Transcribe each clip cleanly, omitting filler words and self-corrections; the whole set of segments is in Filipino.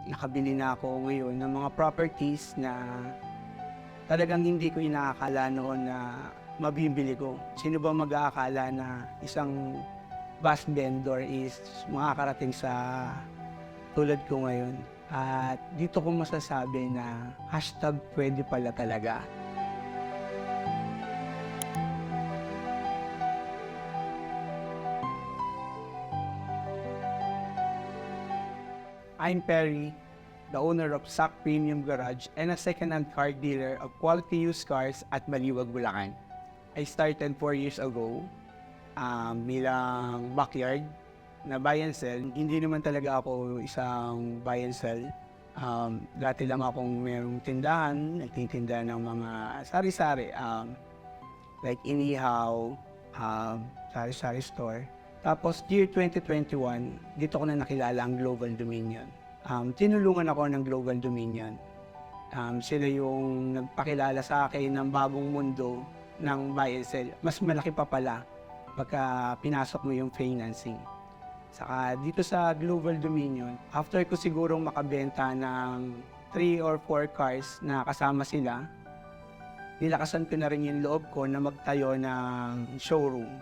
nakabili na ako ngayon ng mga properties na talagang hindi ko inaakala noon na mabibili ko. Sino ba mag-aakala na isang bus vendor is makakarating sa tulad ko ngayon? At dito ko masasabi na hashtag pwede pala talaga. I'm Perry, the owner of SAC Premium Garage and a second-hand car dealer of quality used cars at Maliwag, Bulacan. I started 4 years ago bilang backyard na buy and sell. Hindi naman talaga ako isang buy and sell. Dati lang akong mayroong tindahan, nagtitinda ng mga sari-sari, like inihaw, sari-sari store. Tapos year 2021, dito ko na nakilala ang Global Dominion. Tinulungan ako ng Global Dominion. Sila yung nagpakilala sa akin ng bagong mundo ng buy and sell. Mas malaki pa pala pagka pinasok mo yung financing. Saka dito sa Global Dominion, after ko sigurong makabenta ng 3 or 4 cars na kasama sila, nilakasan ko na rin yung loob ko na magtayo ng showroom.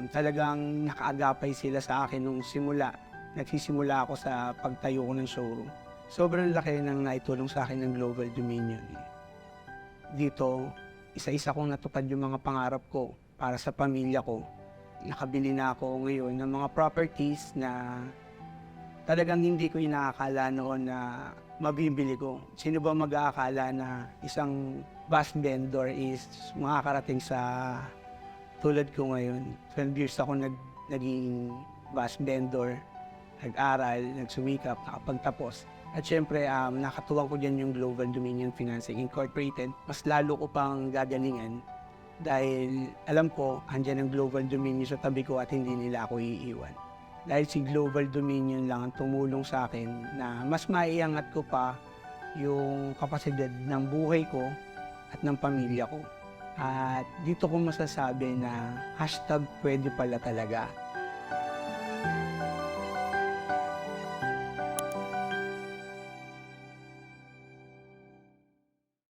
Talagang nakaagapay sila sa akin nung simula. Nagsisimula ako sa pagtayo ko ng showroom. Sobrang laki ng naitulong sa akin ng Global Dominion. Dito, isa-isa kong natupad yung mga pangarap ko para sa pamilya ko. Nakabili na ako ngayon ng mga properties na talagang hindi ko inaakala noon na mabibili ko. Sino ba mag-aakala na isang bus vendor is makakarating sa tulad ko ngayon? 12 years ako naging bus vendor, nag-aral, nagsumikap, nakapagtapos. At syempre, nakatuwang ko dyan yung Global Dominion Financing Incorporated. Mas lalo ko pang gagalingan dahil alam ko, andyan ang Global Dominion sa tabi ko at hindi nila ako iiwan. Dahil si Global Dominion lang ang tumulong sa akin na mas maiangat ko pa yung kapasidad ng buhay ko at ng pamilya ko. At dito ko masasabi na hashtag pwede pala talaga.